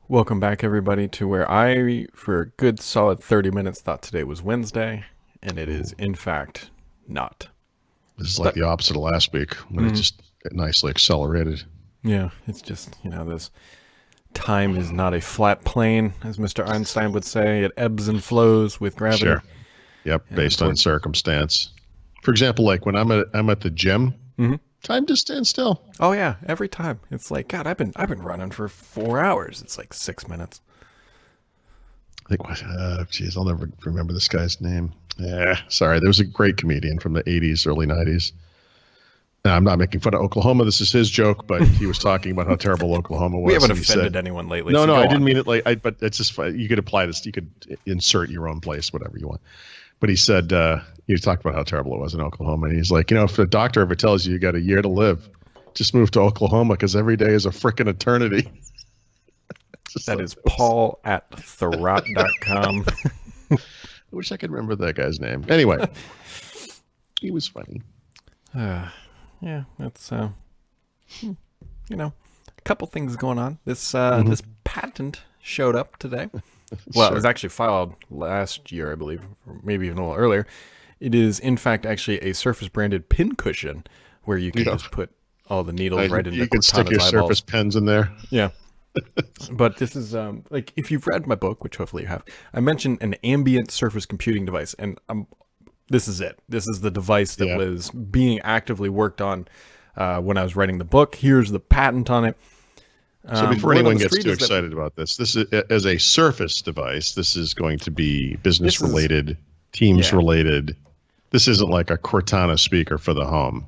Welcome back, everybody, to where I, for a good solid 30 minutes, thought today was Wednesday, and it is, in fact, not. This is like But, the opposite of last week when it just nicely accelerated. yeah, it's just, this time is not a flat plane, as Mr. Einstein would say. It ebbs and flows with gravity. Sure. Yep. And Based on circumstance. For example, like when I'm at the gym, time just stands still. oh, yeah, every time. It's like, God, I've been running for 4 hours. It's like 6 minutes. I think what? Geez, I'll never remember this guy's name. Yeah. Sorry. There was a great comedian from the 80s, early 90s. Now, I'm not making fun of Oklahoma. This is his joke, but he was talking about how terrible Oklahoma was. We haven't and he offended said, anyone lately. No, so no, go I on. didn't mean it like. But it's just you could apply this. You could insert your own place, whatever you want. But he said he talked about how terrible it was in Oklahoma, and he's like, if the doctor ever tells you got a year to live, just move to Oklahoma because every day is a frickin' eternity. That is Paul at Therot.com. I wish I could remember that guy's name. Anyway, he was funny. Yeah, that's a couple things going on. This patent showed up today. Well, it was actually filed last year, I believe, or maybe even a little earlier. It is, in fact, actually a Surface branded pin cushion where you can just put all the needles right into You can stick your Cortana's eyeballs. Surface pens in there. Yeah. But this is like if you've read my book, which hopefully you have, I mentioned an ambient surface computing device, and this is it. This is the device that was being actively worked on when I was writing the book. Here's the patent on it. So before anyone gets too excited about this is as a Surface device. This is going to be business related, Teams related. This isn't like a Cortana speaker for the home.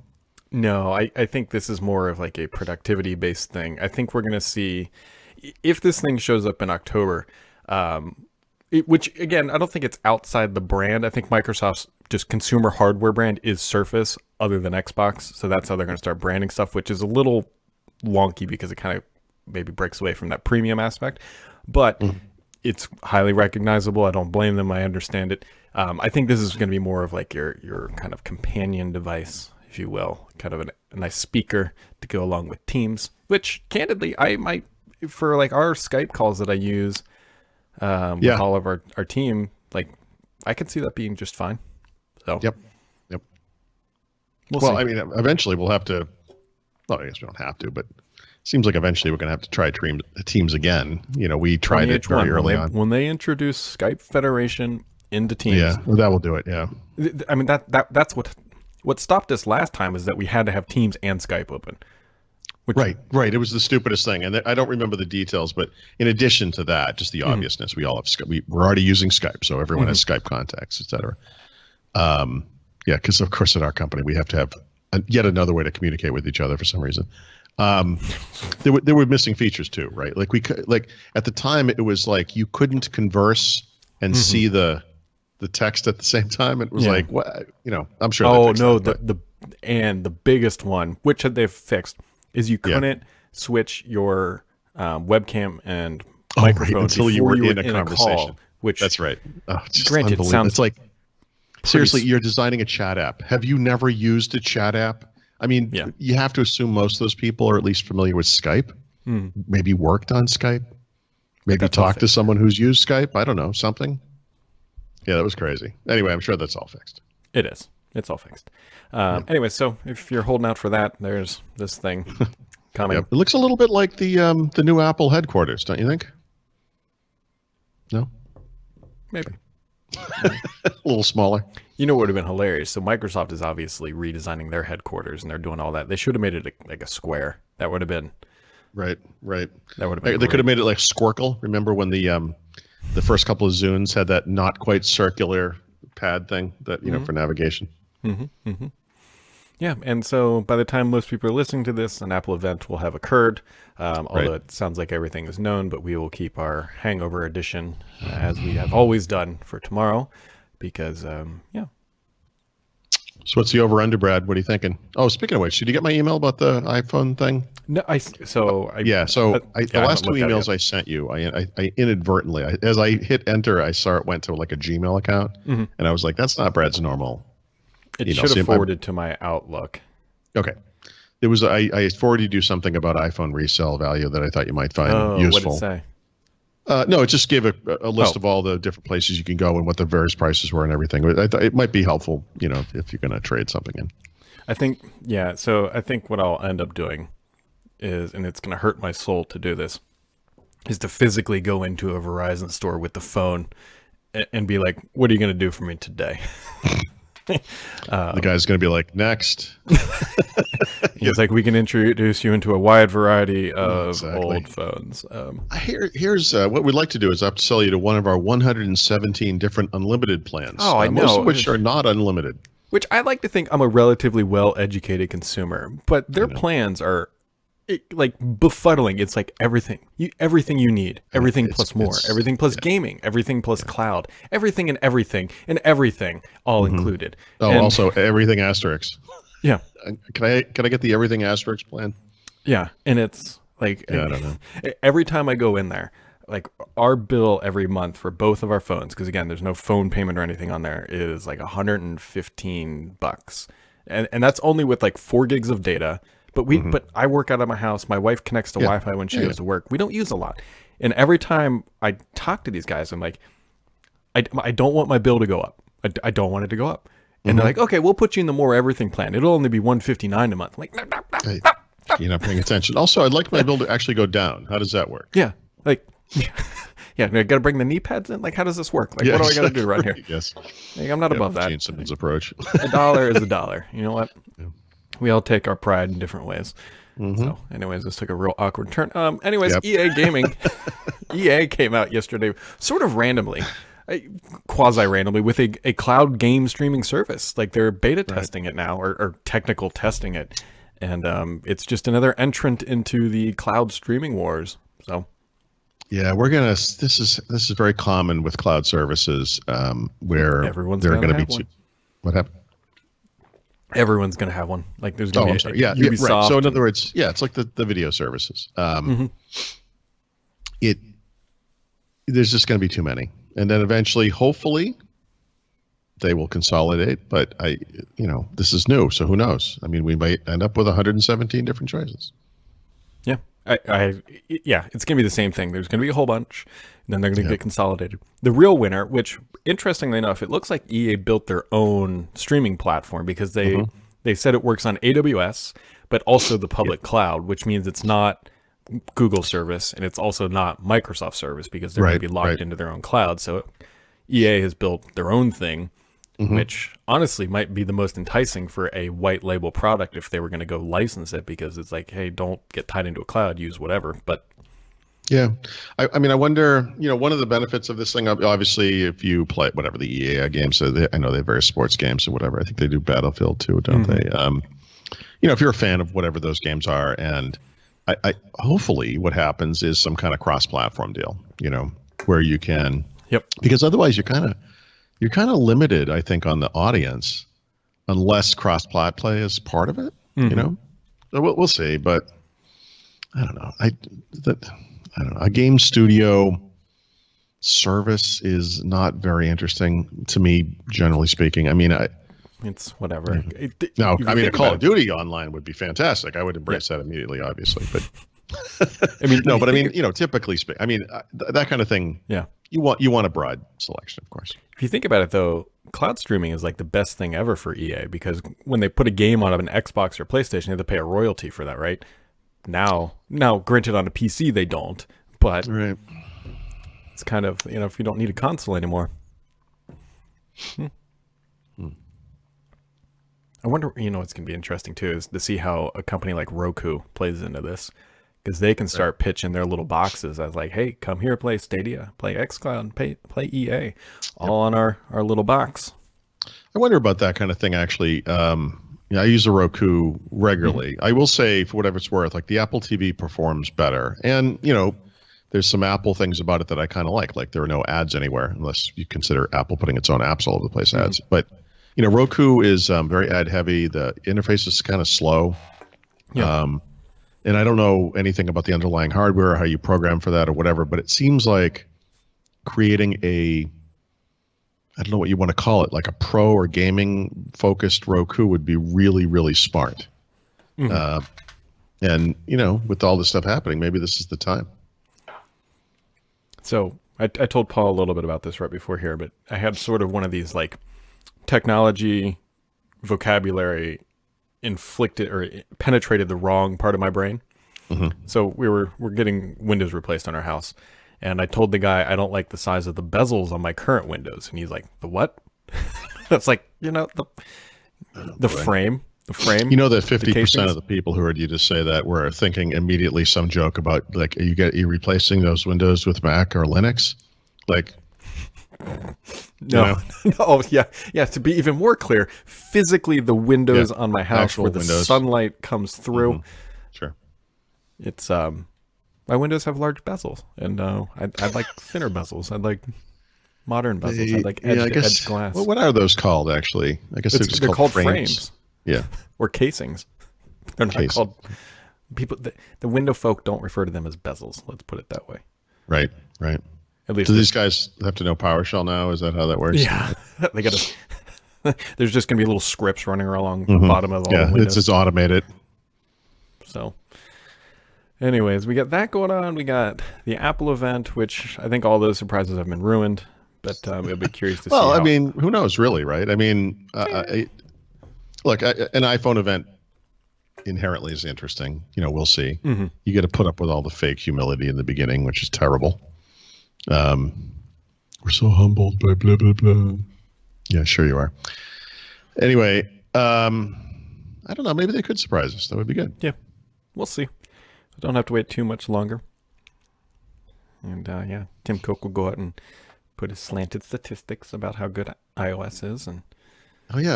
No, I think this is more of like a productivity based thing. I think we're going to see if this thing shows up in October, which again, I don't think it's outside the brand. I think Microsoft's just consumer hardware brand is Surface other than Xbox. So that's how they're going to start branding stuff, which is a little wonky because it kind of maybe breaks away from that premium aspect. But it's highly recognizable. I don't blame them. I understand it. I think this is going to be more of like your kind of companion device, if you will, kind of a nice speaker to go along with Teams, which candidly I might, for like our Skype calls that I use with all of our team, like I could see that being just fine. So Yep. We'll Well, see. I mean, eventually we'll have to. Well, I guess we don't have to, but it seems like eventually we're going to have to try Teams again. We tried it very early on. When they introduce Skype Federation into Teams. Yeah, well, that will do it. Yeah. I mean that's what stopped us last time is that we had to have Teams and Skype open. Right. It was the stupidest thing, and I don't remember the details. But in addition to that, just the obviousness, we all have Skype. We're already using Skype, so everyone has Skype contacts, etc. Yeah, because of course at our company we have to have yet another way to communicate with each other for some reason. There were missing features too, right? Like at the time it was like you couldn't converse and see the text at the same time. It was like what I'm sure. Oh no, the biggest one, which they've fixed, is you couldn't switch your webcam and microphone until you were in a a conversation. call, which that's right. Oh, it's just granted, unbelievable. sounds it's like seriously, you're designing a chat app. Have you never used a chat app? I mean, you have to assume most of those people are at least familiar with Skype, maybe worked on Skype, maybe talked to someone who's used Skype. I don't know, something. Yeah, that was crazy. Anyway, I'm sure that's all fixed. It is. It's all fixed. Anyway, so if you're holding out for that, there's this thing coming. It looks a little bit like the new Apple headquarters, don't you think? No? Maybe. A little smaller. You know what would have been hilarious? So Microsoft is obviously redesigning their headquarters, and they're doing all that. They should have made it like a square. That would have been right. That would have been. They could have made it like Squircle. Remember when the first couple of Zunes had that not quite circular pad thing that for navigation. Yeah, and so by the time most people are listening to this, an Apple event will have occurred. Although it sounds like everything is known, but we will keep our Hangover edition as we have always done for tomorrow, because So what's the over-under, Brad? What are you thinking? Oh, speaking of which, did you get my email about the iPhone thing? No, the last two emails I sent you, I inadvertently, as I hit enter, I saw it went to like a Gmail account, and I was like, that's not Brad's normal. It should have forwarded to my Outlook. Okay. It was I forwarded you something about iPhone resale value that I thought you might find useful. What did it say? No, it just gave a list of all the different places you can go and what the various prices were and everything. I thought it might be helpful, if you're going to trade something in. I think, yeah. So I think what I'll end up doing is, and it's going to hurt my soul to do this, is to physically go into a Verizon store with the phone and be like, "What are you going to do for me today?" The guy's going to be like, "Next." He's like, "We can introduce you into a wide variety of old phones." Here's what we'd like to do is upsell you to one of our 117 different unlimited plans. Oh, I know. Most of which are not unlimited. Which I like to think I'm a relatively well-educated consumer, but their plans are like befuddling. It's like everything you need, everything plus more, everything plus gaming, everything plus cloud, everything and everything all included. Oh, and also everything asterisk. Yeah. Can I get the everything asterisk plan? Yeah, and it's like I don't know. Every time I go in there, like our bill every month for both of our phones, because again, there's no phone payment or anything on there, is like $115, and that's only with like 4 gigs of data. But I work out of my house. My wife connects to Wi-Fi when she goes to work. We don't use a lot. And every time I talk to these guys, I'm like, I don't want my bill to go up. I don't want it to go up. And they're like, okay, we'll put you in the more everything plan. It'll only be $159 a month. I'm like, no. Hey, you're not paying attention. Also, I'd like my bill to actually go down. How does that work? Yeah, like, yeah, I got to bring the knee pads in. Like, how does this work? Like, what do I got to do right here? Yes, like, I'm not above that. Gene Simmons approach. A dollar is a dollar. You know what? Yeah. We all take our pride in different ways. So, anyways, this took a real awkward turn. EA Gaming, EA came out yesterday, sort of randomly, quasi-randomly, with a cloud game streaming service. Like they're beta testing it now, or technical testing it, and it's just another entrant into the cloud streaming wars. So, yeah, This is very common with cloud services, where everyone's they're going to be. What happened? Everyone's going to have one. Like there's going to be Ubisoft. Right. So in other words, it's like the video services. There's just going to be too many, and then eventually, hopefully, they will consolidate. But this is new, so who knows? I mean, we might end up with 117 different choices. Yeah, it's going to be the same thing. There's going to be a whole bunch, and then they're going to get consolidated. The real winner, which interestingly enough, it looks like EA built their own streaming platform because they said it works on AWS, but also the public cloud, which means it's not Google service and it's also not Microsoft service because they're going to be locked into their own cloud. So EA has built their own thing, which honestly might be the most enticing for a white label product if they were going to go license it, because it's like, hey, don't get tied into a cloud, use whatever. But yeah, I mean, I wonder, one of the benefits of this thing, obviously, if you play whatever the EA games, I know they have various sports games or whatever. I think they do Battlefield too, don't they? If you're a fan of whatever those games are, and I hopefully what happens is some kind of cross-platform deal, where you can, because otherwise you're kind of limited, I think, on the audience, unless cross-plat play is part of it. So we'll see, but I don't know. I don't know. A game studio service is not very interesting to me, generally speaking. I mean, it's whatever. No, I mean, a Call of Duty online would be fantastic. I would embrace that immediately, obviously. But I mean, no, but I mean, typically speaking, I mean, that kind of thing. Yeah, you want a broad selection, of course. If you think about it, though, cloud streaming is like the best thing ever for EA, because when they put a game on an Xbox or PlayStation, they have to pay a royalty for that, right? Now, granted, on a PC they don't, but it's kind of, if you don't need a console anymore. I wonder, what's going to be interesting too is to see how a company like Roku plays into this, because they can start pitching their little boxes as like, hey, come here, play Stadia, play xCloud, play EA, all on our little box. I wonder about that kind of thing, actually. I use a Roku regularly. I will say, for whatever it's worth, like the Apple TV performs better. And, there's some Apple things about it that I kind of like. Like there are no ads anywhere, unless you consider Apple putting its own apps all over the place ads. But, Roku is very ad heavy. The interface is kind of slow. Yeah. And I don't know anything about the underlying hardware or how you program for that or whatever, but it seems like creating I don't know what you want to call it, like a pro or gaming focused Roku would be really, really smart. And, with all this stuff happening, maybe this is the time. So I told Paul a little bit about this right before here, but I had sort of one of these like technology vocabulary inflicted or penetrated the wrong part of my brain. So we're getting windows replaced on our house, and I told the guy I don't like the size of the bezels on my current windows, and he's like, "The what?" It's like, the frame. The frame. You know that 50% of the people who heard you just say that were thinking immediately some joke about like you replacing those windows with Mac or Linux, like. No. Oh yeah. To be even more clear, physically the windows on my house actual where the windows. sunlight comes through. Sure. It's my windows have large bezels, and I'd like thinner bezels. I'd like modern bezels. I'd like edge glass. Well, what are those called actually? I guess they're called frames. Yeah. Or casings. They're not called. People. The window folk don't refer to them as bezels. Let's put it that way. Right. At least Do these guys have to know PowerShell now? Is that how that works? Yeah, they got to. There's just gonna be little scripts running along the bottom of all the windows. It's just automated. So, anyways, we got that going on. We got the Apple event, which I think all those surprises have been ruined. But we'll be curious to see. Well, I mean, who knows, really, right? I mean, look, an iPhone event inherently is interesting. We'll see. You get to put up with all the fake humility in the beginning, which is terrible. We're so humbled by blah blah blah. Yeah, sure you are. Anyway, I don't know. Maybe they could surprise us. That would be good. Yeah, we'll see. We don't have to wait too much longer. And Tim Cook will go out and put his slanted statistics about how good iOS is, and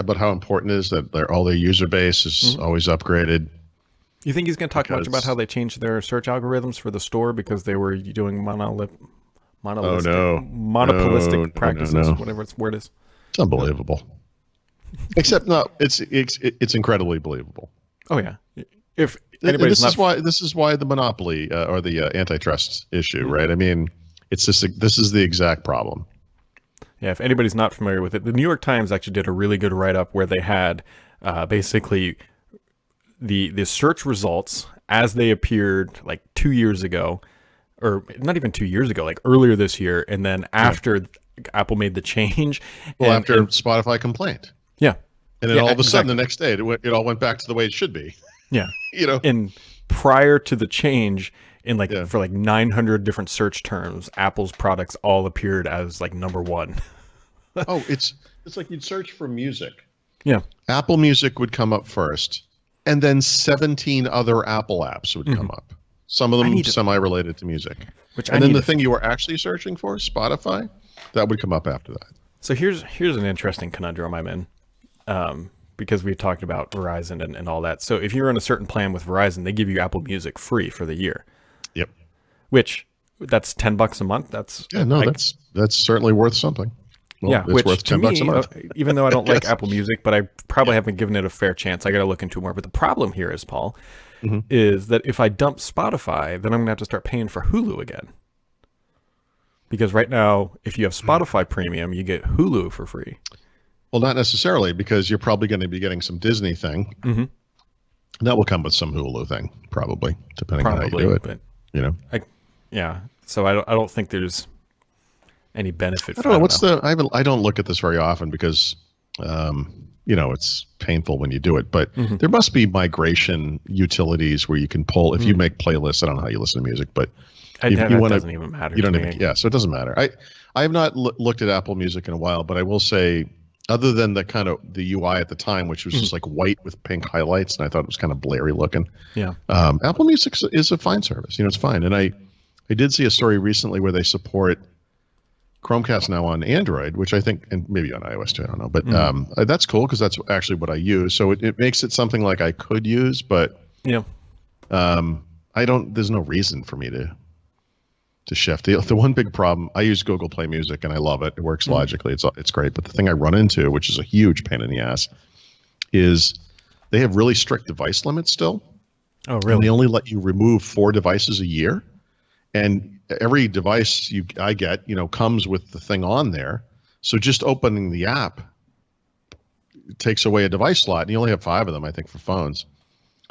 but how important it is that all their user base is always upgraded. You think he's going to talk much about how they changed their search algorithms for the store because they were doing monopolistic practices, whatever its word is? It's unbelievable. Except no, it's incredibly believable. Oh yeah. This is why the monopoly or the antitrust issue, right? I mean, this is the exact problem. Yeah, if anybody's not familiar with it, the New York Times actually did a really good write-up where they had basically the search results as they appeared like 2 years ago, or not even 2 years ago, like earlier this year, and then after Apple made the change. Well, after Spotify complained. Yeah. And then all of a sudden, the next day, it all went back to the way it should be. Yeah. And prior to the change, for like 900 different search terms, Apple's products all appeared as like number one. Oh, it's like you'd search for music. Yeah. Apple Music would come up first, and then 17 other Apple apps would come up. Some of them semi-related to music. And then the thing you were actually searching for, Spotify, that would come up after that. So here's an interesting conundrum I'm in, because we've talked about Verizon and all that. So if you're on a certain plan with Verizon, they give you Apple Music free for the year. Yep. Which, that's $10 a month. That's certainly worth something. Well, it's worth $10 a month. Even though I don't like Apple Music, but I probably haven't given it a fair chance. I got to look into it more. But the problem here is, Paul, is that if I dump Spotify, then I'm going to have to start paying for Hulu again. Because right now, if you have Spotify Premium, you get Hulu for free. Well, not necessarily, because you're probably going to be getting some Disney thing. And that will come with some Hulu thing, probably, depending on how you do it. But, Yeah. So I don't think there's any benefit. I don't know. I don't look at this very often because, it's painful when you do it. But there must be migration utilities where you can pull. If you make playlists, I don't know how you listen to music, but it doesn't even matter. You don't even. So it doesn't matter. I have not looked at Apple Music in a while, but I will say, other than the kind of the UI at the time, which was just like white with pink highlights, and I thought it was kind of blurry looking. Yeah. Apple Music is a fine service. It's fine. And I did see a story recently where they support Chromecast now on Android, which I think, and maybe on iOS too, I don't know. But that's cool because that's actually what I use. So it makes it something like I could use, but there's no reason for me to shift. The one big problem, I use Google Play Music and I love it. It works logically. It's great. But the thing I run into, which is a huge pain in the ass, is they have really strict device limits still. Oh, really? And they only let you remove 4 devices a year. And every device I get, comes with the thing on there. So just opening the app takes away a device slot. And you only have 5 of them, I think, for phones.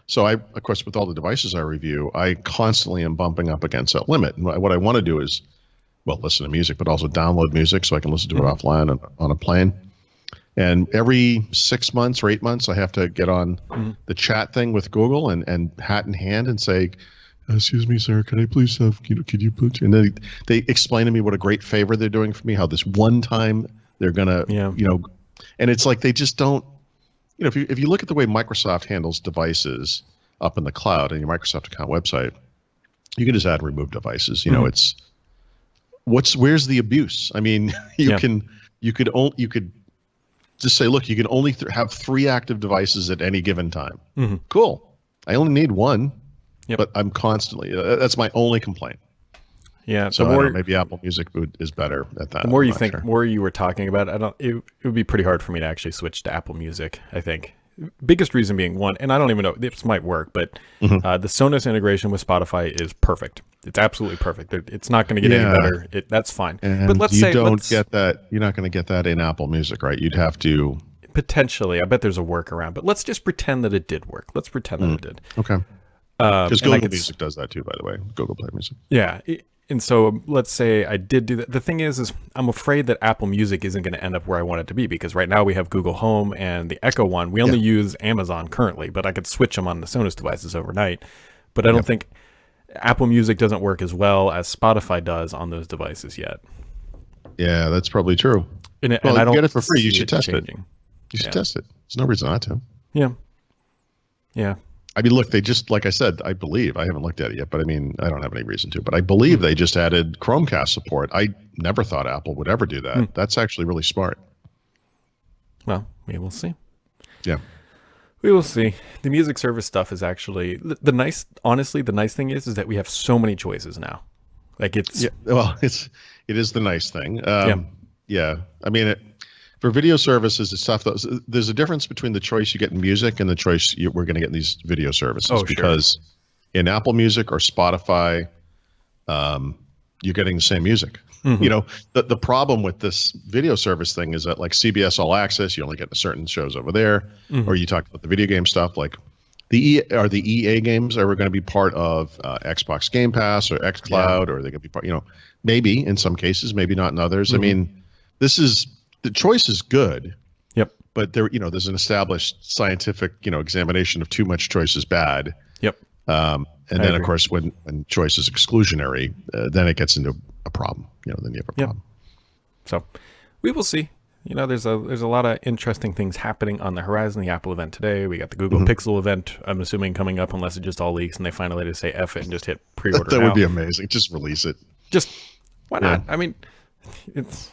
So of course, with all the devices I review, I constantly am bumping up against that limit. And what I want to do is listen to music, but also download music so I can listen to it offline on a plane. And every 6 months or 8 months, I have to get on the chat thing with Google and hat in hand and say, excuse me, sir, could I please have, could you put, and they explain to me what a great favor they're doing for me, how this one time they're going to, and it's like they just don't, if you look at the way Microsoft handles devices up in the cloud and your Microsoft account website, you can just add remove devices. It's where's the abuse? I mean, you could just say, look, you can only have 3 active devices at any given time. Cool. I only need 1, but I'm constantly, that's my only complaint. Yeah. So I don't know, maybe Apple Music is better at that. The more more you were talking about, it would be pretty hard for me to actually switch to Apple Music, I think. Biggest reason being, one, and I don't even know, this might work, but the Sonos integration with Spotify is perfect. It's absolutely perfect. It's not going to get any better. That's fine. And but let's get that. You're not going to get that in Apple Music, right? You'd have to. Potentially. I bet there's a workaround, but let's just pretend that it did work. Let's pretend that it did. Okay. Because Google Music does that too, by the way. Google Play Music. Yeah. And so let's say I did do that. The thing is I'm afraid that Apple Music isn't going to end up where I want it to be, because right now we have Google Home and the Echo One. We only use Amazon currently, but I could switch them on the Sonos devices overnight. But I don't think Apple Music doesn't work as well as Spotify does on those devices yet. Yeah, that's probably true. And I don't get it for free. You should test it. You should test it. There's no reason not to. Yeah. Yeah. I mean, look, they just, like I said, I believe, I haven't looked at it yet, but I mean, I don't have any reason to, but I believe they just added Chromecast support. I never thought Apple would ever do that. That's actually really smart. Well, we will see. Yeah. We will see. The music service stuff is actually the nice thing is that we have so many choices now. Like it is the nice thing. Yeah. I mean, for video services and stuff, there's a difference between the choice you get in music and the choice we're going to get in these video services. Because in Apple Music or Spotify, you're getting the same music. The problem with this video service thing is that, like CBS All Access, you only get the certain shows over there. Or you talked about the video game stuff, like the EA games are going to be part of Xbox Game Pass or xCloud, or they're going to be part, maybe in some cases, maybe not in others. I mean, the choice is good. Yep. But there's an established scientific, examination of too much choice is bad. Yep. And then, of course, when choice is exclusionary, then it gets into a problem. Then you have a problem. So we will see. There's a lot of interesting things happening on the horizon. The Apple event today. We got the Google Pixel event, I'm assuming, coming up, unless it just all leaks and they finally just say F it and just hit pre-order. That would be amazing. Just release it. Just why not? I mean, it's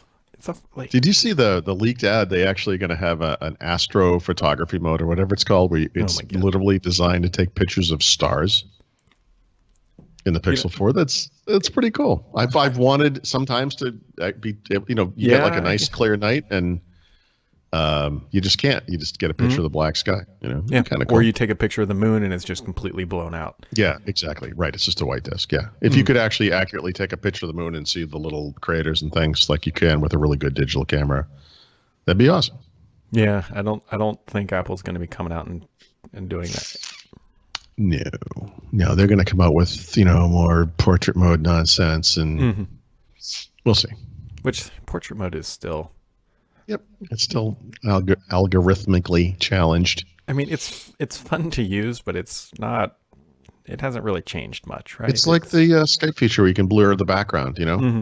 like. Did you see the leaked ad? They actually going to have an astrophotography mode or whatever it's called, where it's literally designed to take pictures of stars in the Pixel 4. That's pretty cool. I've wanted sometimes to be, you get like a nice clear night and you just can't. You just get a picture of the black sky, Yeah, kind of cool. Or you take a picture of the moon and it's just completely blown out. Yeah, exactly. Right. It's just a white disk. Yeah. If you could actually accurately take a picture of the moon and see the little craters and things like you can with a really good digital camera, that'd be awesome. Yeah, I don't think Apple's going to be coming out and doing that. No, they're going to come out with, more portrait mode nonsense, and we'll see. Which portrait mode is still. Yep, it's still algorithmically challenged. I mean, it's fun to use, but it's not. It hasn't really changed much, right? It's like the Skype feature where you can blur the background.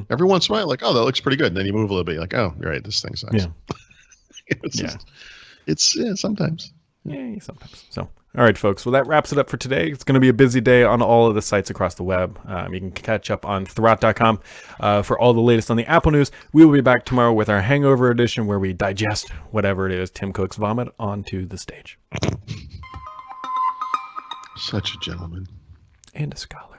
Every once in a while, like, oh, that looks pretty good, and then you move a little bit, you're like, oh, you're right, this thing sucks. Yeah, it's sometimes. Yeah, sometimes. So, all right, folks. Well, that wraps it up for today. It's going to be a busy day on all of the sites across the web. You can catch up on Thurrott.com for all the latest on the Apple news. We will be back tomorrow with our Hangover edition, where we digest whatever it is Tim Cook's vomit onto the stage. Such a gentleman. And a scholar.